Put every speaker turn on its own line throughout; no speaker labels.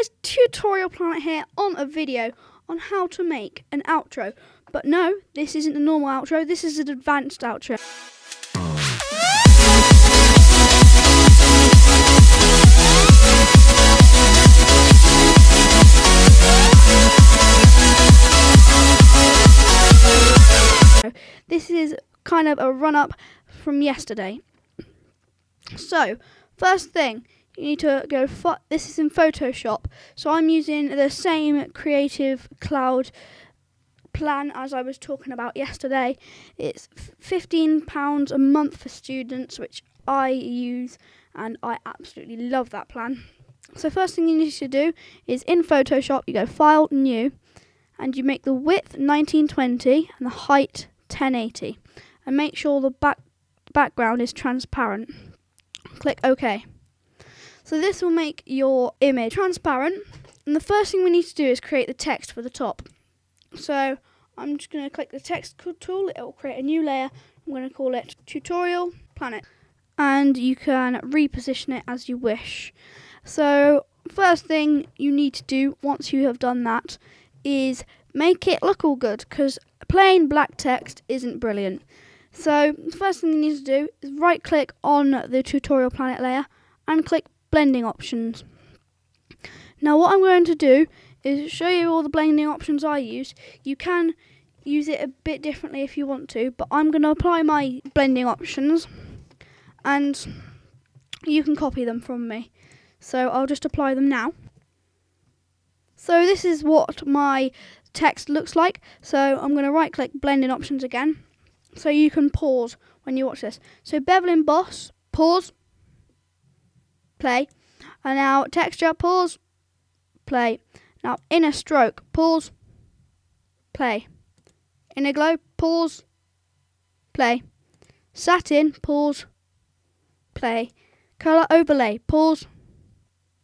guys, Tutorial Planet here on a video on how to make an outro. But no, this isn't a normal outro, this is an advanced outro. This is kind of a run-up from yesterday. So, first thing, you need to go, this is in Photoshop, so I'm using the same Creative Cloud plan as I was talking about yesterday. It's £15 a month for students, which I use, and I absolutely love that plan. So first thing you need to do is in Photoshop, you go File, New, and you make the width 1920 and the height 1080, and make sure the background is transparent. Click OK. So this will make your image transparent, and the first thing we need to do is create the text for the top. So I'm just going to click the text tool, it will create a new layer. I'm going to call it Tutorial Planet, and you can reposition it as you wish. So first thing you need to do once you have done that is make it look all good, because plain black text isn't brilliant. So the first thing you need to do is right click on the Tutorial Planet layer and click blending options. Now what I'm going to do is show you all the blending options I use. You can use it a bit differently if you want to, but I'm going to apply my blending options and you can copy them from me. So I'll just apply them now. So this is what my text looks like. So I'm going to right click blending options again, so you can pause when you watch this. So bevel emboss, pause, play. And now texture, pause, play. Now inner stroke, pause, play. Inner glow, pause, play. Satin, pause, play. Colour overlay, pause,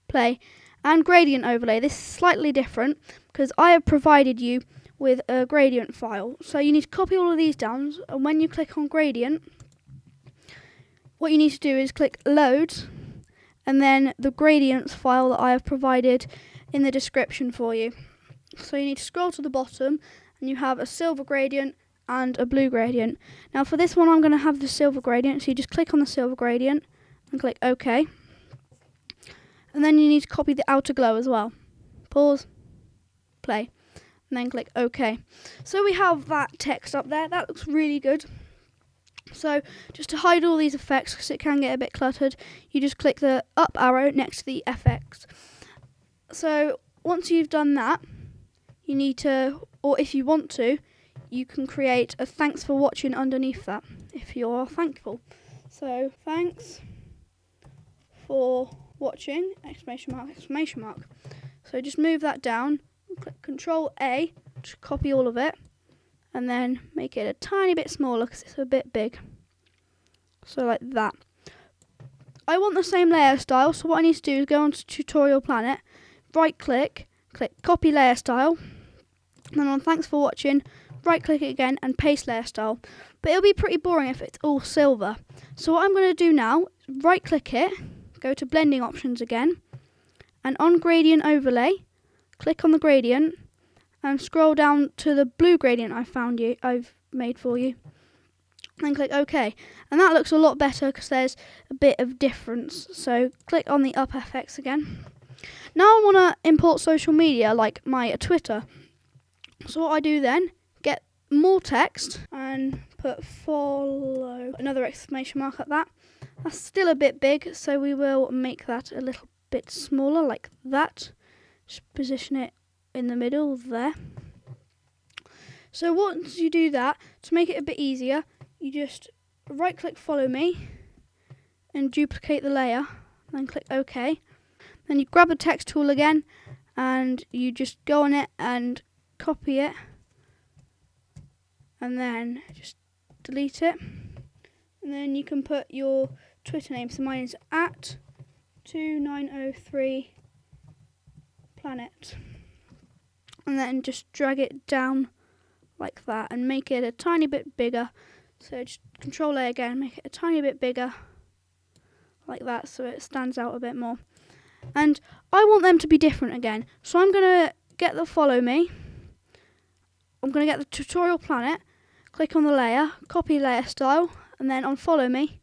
play. And gradient overlay. This is slightly different because I have provided you with a gradient file. So you need to copy all of these down, and when you click on gradient, what you need to do is click load, and then the gradients file that I have provided in the description for you. So you need to scroll to the bottom and you have a silver gradient and a blue gradient. Now for this one I'm going to have the silver gradient, so you just click on the silver gradient and click OK. And then you need to copy the outer glow as well. Pause, play, and then click OK. So we have that text up there, that looks really good. So just to hide all these effects, because it can get a bit cluttered, you just click the up arrow next to the FX. So once you've done that, you need to, or if you want to, you can create a thanks for watching underneath that, if you're thankful. So thanks for watching, exclamation mark, exclamation mark. So just move that down, click Control A to copy all of it, and then make it a tiny bit smaller because it's a bit big. So like that. I want the same layer style, so what I need to do is go onto Tutorial Planet, right click, click copy layer style, and then on thanks for watching, right click it again and paste layer style. But it'll be pretty boring if it's all silver. So what I'm going to do now, right click it, go to blending options again, and on gradient overlay, click on the gradient and scroll down to the blue gradient I've made for you, and click OK. And that looks a lot better because there's a bit of difference. So click on the up FX again. Now I want to import social media like my Twitter. So what I do then, get more text and put follow, another exclamation mark at that. That's still a bit big, so we will make that a little bit smaller like that. Just position it in the middle there. So once you do that, to make it a bit easier, you just right click follow me and duplicate the layer, then click OK. Then you grab the text tool again and you just go on it and copy it, and then just delete it, and then you can put your Twitter name. So mine is @2903 planet, and then just drag it down like that and make it a tiny bit bigger. So just Control A again, make it a tiny bit bigger like that so it stands out a bit more. And I want them to be different again. So I'm going to get the follow me. I'm going to get the tutorial planet, click on the layer, copy layer style, and then on follow me,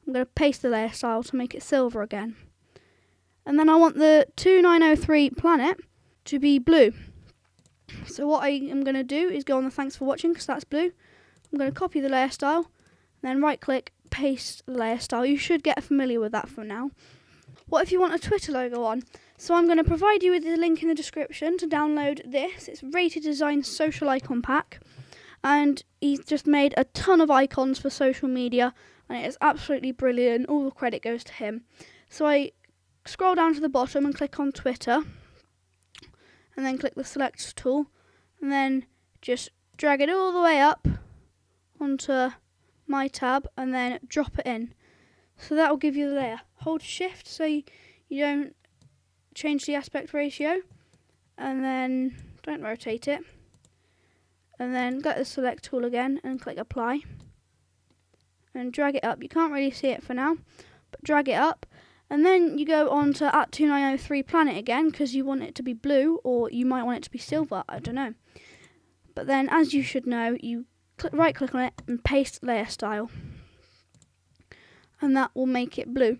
I'm going to paste the layer style to make it silver again. And then I want the 2903 planet to be blue. So what I am going to do is go on the thanks for watching, because that's blue. I'm going to copy the layer style, then right click, paste the layer style. You should get familiar with that for now. What if you want a Twitter logo on? So I'm going to provide you with the link in the description to download this. It's Rated Design Social Icon Pack. And he's just made a ton of icons for social media, and it is absolutely brilliant. All the credit goes to him. So I scroll down to the bottom and click on Twitter, and then click the select tool, and then just drag it all the way up onto my tab, and then drop it in. So that will give you the layer. Hold shift so you don't change the aspect ratio, and then don't rotate it, and then get the select tool again and click apply, and drag it up. You can't really see it for now, but drag it up, and then you go on to @2903 planet again, because you want it to be blue, or you might want it to be silver, I don't know. But then, as you should know, you right click on it and paste layer style, and that will make it blue.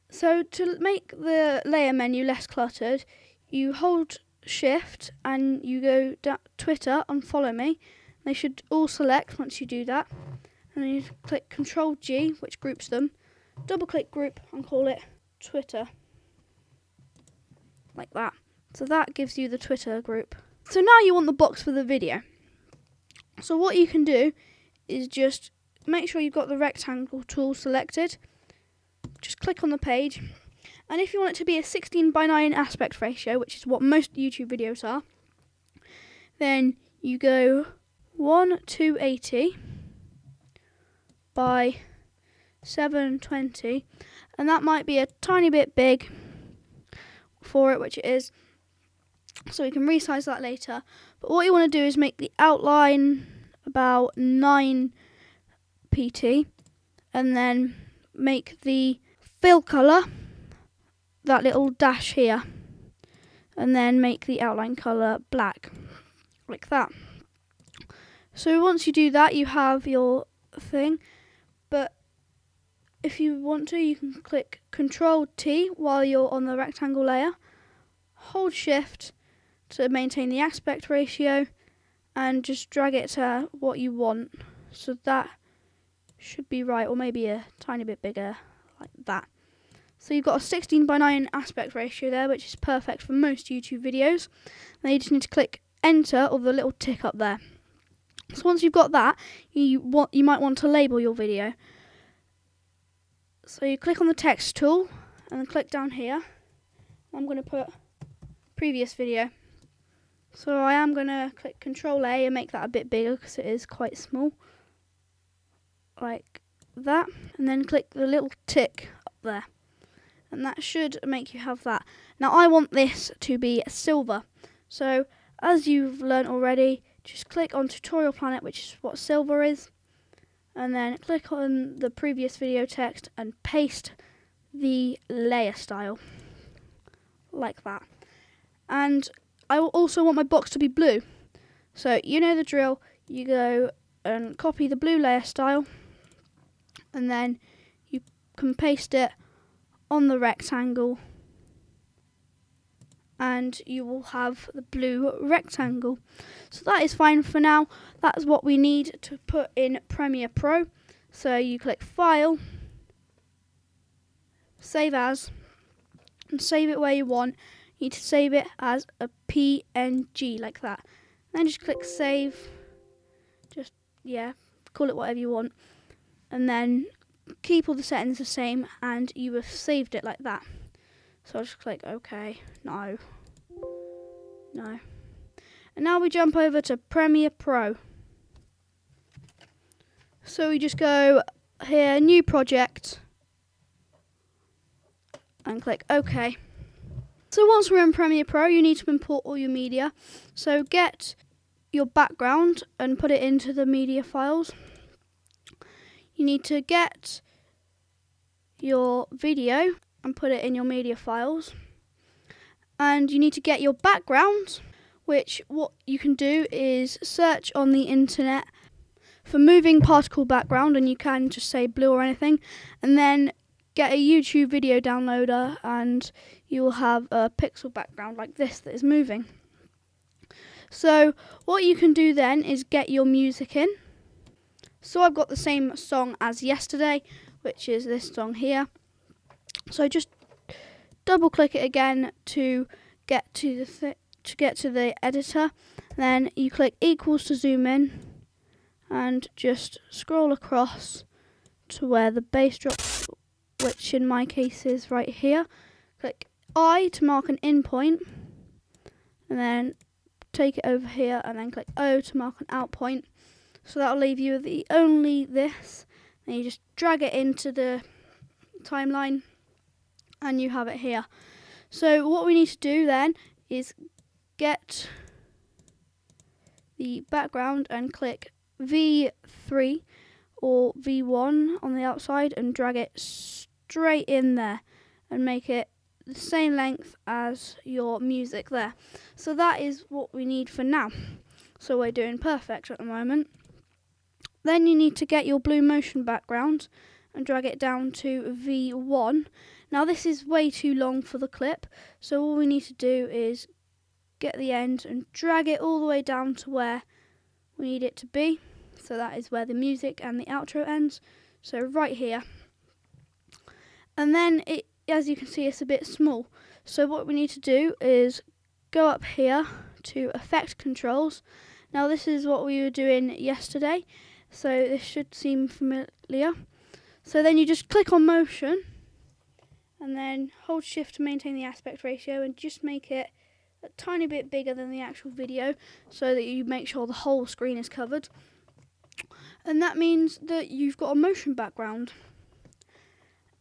So to make the layer menu less cluttered, you hold shift and you go Twitter and follow me. They should all select once you do that, and then you click Control G, which groups them. Double click group and call it Twitter, like that. So that gives you the Twitter group. So now you want the box for the video. So what you can do is just make sure you've got the rectangle tool selected. Just click on the page, and if you want it to be a 16:9 aspect ratio, which is what most YouTube videos are, then you go 1280 by 720, and that might be a tiny bit big for it, which it is, so we can resize that later. But what you want to do is make the outline about 9 pt, and then make the fill colour that little dash here, and then make the outline colour black, like that. So once you do that, you have your thing. But if you want to, you can click Control T while you're on the rectangle layer, hold shift to maintain the aspect ratio, and just drag it to what you want. So that should be right, or maybe a tiny bit bigger, like that. So you've got a 16:9 aspect ratio there, which is perfect for most YouTube videos. Now you just need to click enter, or the little tick up there. So once you've got that, you might want to label your video. So you click on the text tool and then click down here. I'm going to put previous video. So I am going to click Control A and make that a bit bigger, because it is quite small, like that, and then click the little tick up there, and that should make you have that. Now I want this to be silver, so as you've learnt already, just click on Tutorial Planet, which is what silver is, and then click on the previous video text and paste the layer style, like that. And I also want my box to be blue, so you know the drill. You go and copy the blue layer style, and then you can paste it on the rectangle, and you will have the blue rectangle. So that is fine for now. That's what we need to put in Premiere Pro. So you click File, Save As, and save it where you want. You need to save it as a PNG, like that. Then just click Save. Just, yeah, call it whatever you want. And then keep all the settings the same, and you have saved it like that. So I'll just click OK, no. And now we jump over to Premiere Pro. So we just go here, New Project, and click OK. So once we're in Premiere Pro, you need to import all your media. So get your background and put it into the media files. You need to get your video and put it in your media files. And you need to get your background, which what you can do is search on the internet for moving particle background, and you can just say blue or anything, and then get a YouTube video downloader and you will have a pixel background like this that is moving. So what you can do then is get your music in. So I've got the same song as yesterday, which is this song here. So just double click it again to get to the editor. Then you click equals to zoom in and just scroll across to where the bass drop, which in my case is right here. Click I to mark an in point, and then take it over here, and then click O to mark an out point. So that'll leave you with only this. Then you just drag it into the timeline and you have it here. So what we need to do then is get the background and click V3 or V1 on the outside and drag it straight in there and make it the same length as your music there. So that is what we need for now. So we're doing perfect at the moment. Then you need to get your blue motion background and drag it down to V1. Now this is way too long for the clip, so all we need to do is get the end and drag it all the way down to where we need it to be. So that is where the music and the outro ends. So right here. And then it, as you can see, it's a bit small. So what we need to do is go up here to Effect Controls. Now this is what we were doing yesterday, so this should seem familiar. So then you just click on Motion and then hold Shift to maintain the aspect ratio and just make it a tiny bit bigger than the actual video so that you make sure the whole screen is covered. And that means that you've got a motion background.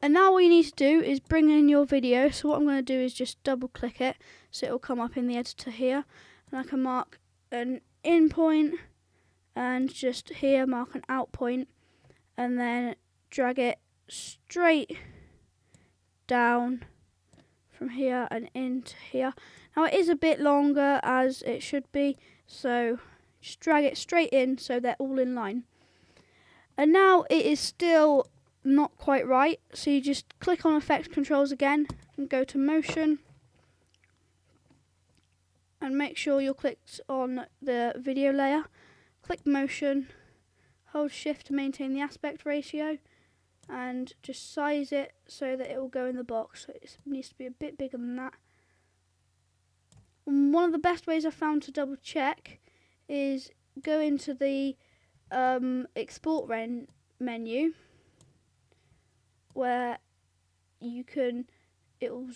And now what you need to do is bring in your video. So what I'm going to do is just double click it so it will come up in the editor here. And I can mark an in point and just here mark an out point and then drag it straight down from here and into here. Now it is a bit longer as it should be, so just drag it straight in so they're all in line. And now it is still not quite right, so you just click on Effect Controls again and go to Motion and make sure you're clicked on the video layer. Click Motion, hold Shift to maintain the aspect ratio and just size it so that it will go in the box. So it needs to be a bit bigger than that. And one of the best ways I've found to double check is go into the export menu where you can, it will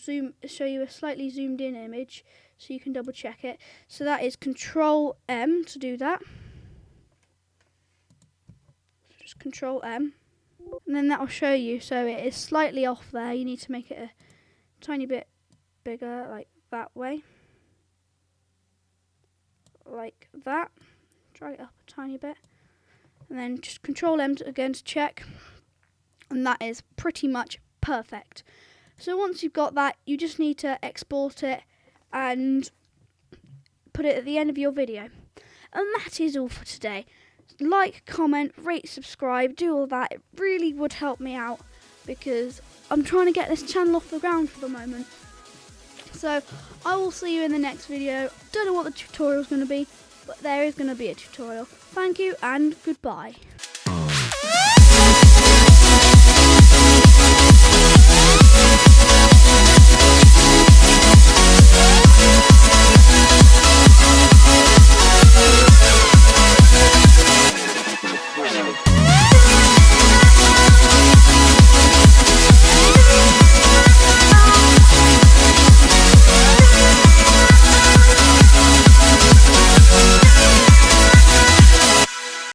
show you a slightly zoomed in image so you can double check it. So that is Control M to do that. So just Control M and then that will show you, so it is slightly off there. You need to make it a tiny bit bigger, like that way, like that. Drag it up a tiny bit and then just Control M again to check, and that is pretty much perfect. So once you've got that, you just need to export it and put it at the end of your video. And that is all for today. Like, comment, rate, subscribe, do all that. It really would help me out because I'm trying to get this channel off the ground for the moment. So I will see you in the next video. Don't know what the tutorial is going to be, but there is going to be a tutorial. Thank you and goodbye.